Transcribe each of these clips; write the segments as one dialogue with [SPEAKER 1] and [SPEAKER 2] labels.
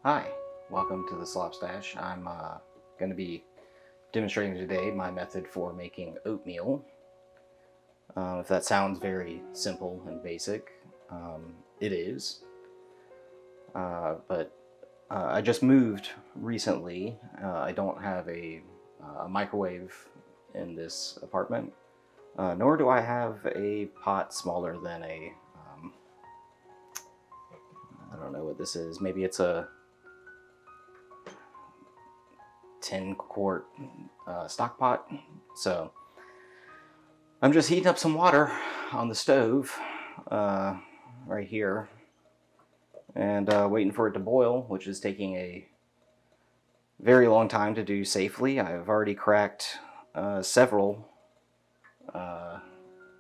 [SPEAKER 1] Hi, welcome to the Slop Stash. I'm going to be demonstrating today my method for making oatmeal. If that sounds very simple and basic, it is. But I just moved recently. I don't have a microwave in this apartment, nor do I have a pot smaller than a, I don't know what this is. Maybe it's a 10-quart stock pot. So I'm just heating up some water on the stove right here and waiting for it to boil, which is taking a very long time to do safely. I've already cracked several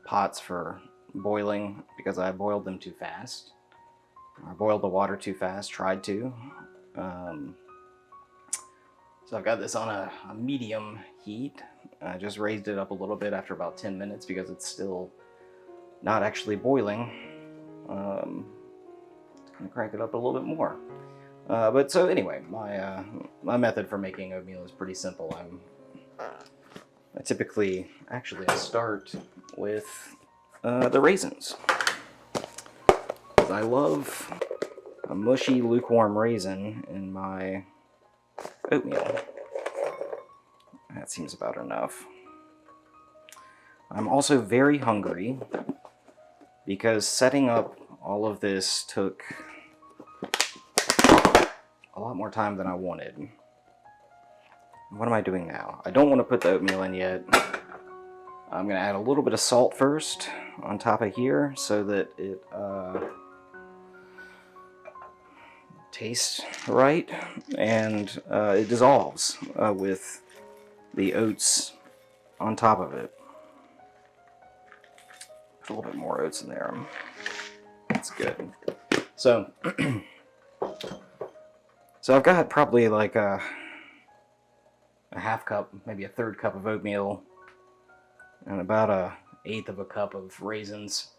[SPEAKER 1] pots for boiling because I boiled them too fast. I boiled the water too fast, tried to. So I've got this on a medium heat. I just raised it up a little bit after about 10 minutes because it's still not actually boiling. Just gonna crank it up a little bit more. But so anyway, my method for making oatmeal is pretty simple. I typically actually start with the raisins. I love a mushy, lukewarm raisin in my oatmeal. That seems about enough. I'm also very hungry because setting up all of this took a lot more time than I wanted. What am I doing now? I don't want to put the oatmeal in yet. I'm going to add a little bit of salt first on top of here so that it tastes right and it dissolves with the oats on top of it. Put a little bit more oats in there. That's good. So, I've got probably like a half cup, maybe a third cup of oatmeal and about a eighth of a cup of raisins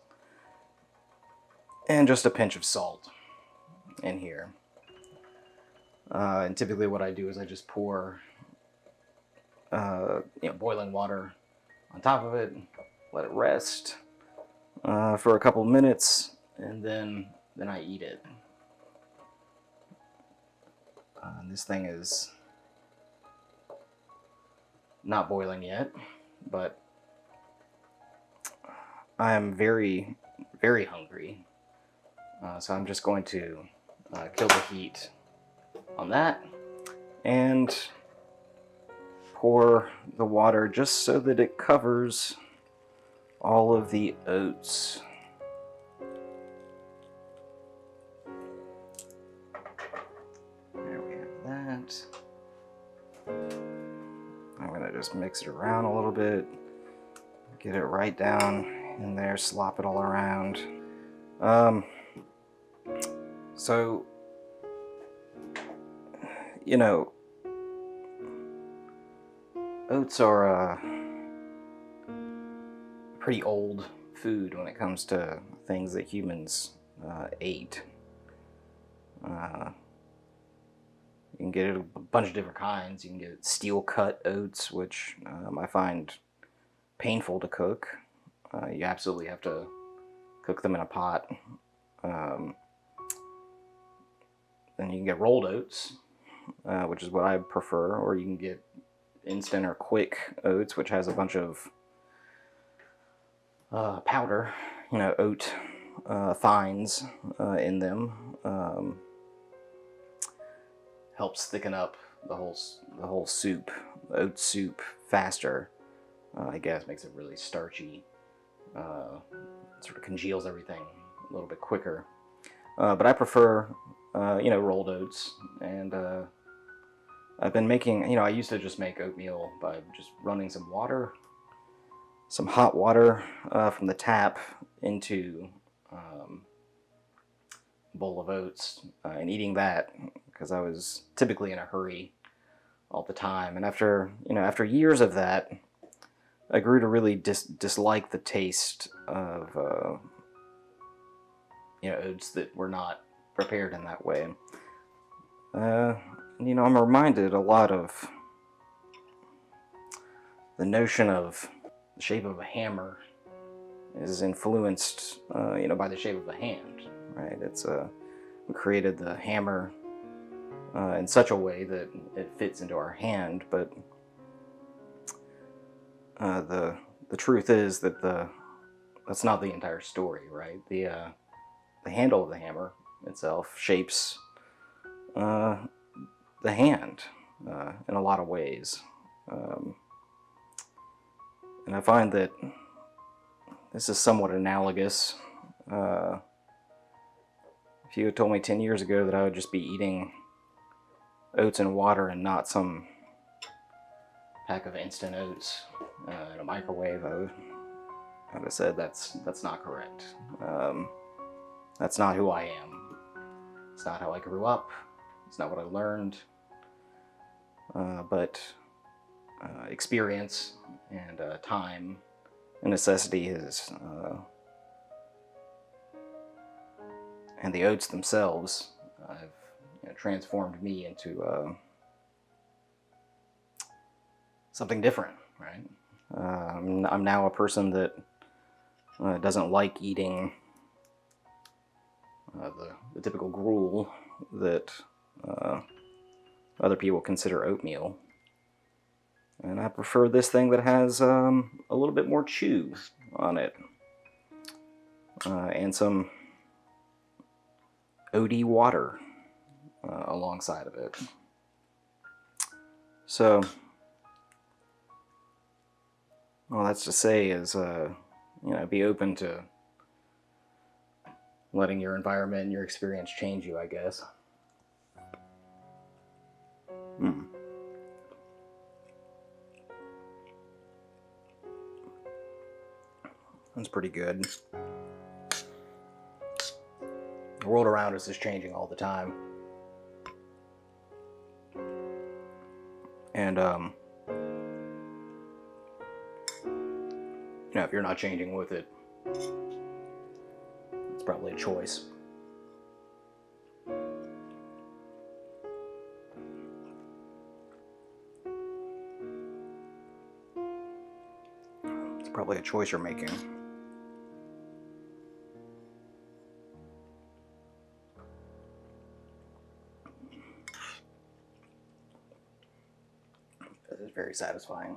[SPEAKER 1] and just a pinch of salt in here. And typically what I do is I just pour boiling water on top of it, let it rest for a couple minutes, and then I eat it. And this thing is not boiling yet, but I am very, very hungry. So I'm just going to kill the heat on that and pour the water just so that it covers all of the oats. There we have that. I'm gonna just mix it around a little bit, get it right down in there, slop it all around. So, you know, oats are a pretty old food when it comes to things that humans ate. You can get it a bunch of different kinds. You can get steel-cut oats, which I find painful to cook. You absolutely have to cook them in a pot. Then you can get rolled oats, which is what I prefer, or you can get instant or quick oats, which has a bunch of powder, oat fines in them. Helps thicken up the whole soup, the oat soup, faster. I guess makes it really starchy. Sort of congeals everything a little bit quicker. But I prefer, rolled oats, and I've been making, I used to just make oatmeal by just running some hot water from the tap into a bowl of oats and eating that because I was typically in a hurry all the time. And after years of that, I grew to really dislike the taste of oats that were not prepared in that way. You know, I'm reminded a lot of the notion of the shape of a hammer is influenced, you know, by the shape of a hand, right? We created the hammer in such a way that it fits into our hand, but the truth is that that's not the entire story, right? The handle of the hammer itself shapes the hand in a lot of ways. And I find that this is somewhat analogous. If you had told me 10 years ago that I would just be eating oats and water and not some pack of instant oats in a microwave, I would have said that's not correct. That's not who I am. It's not how I grew up. It's not what I learned. But experience and time and necessity is, and the oats themselves have, you know, transformed me into something different, right? I'm now a person that doesn't like eating the typical gruel that other people consider oatmeal. And I prefer this thing that has a little bit more chew on it. And some oaty water alongside of it. So, all that's to say is, you know, be open to letting your environment and your experience change you, I guess. That's pretty good. The world around us is changing all the time. And, you know, if you're not changing with it, it's probably a choice. It's probably a choice you're making. This is very satisfying.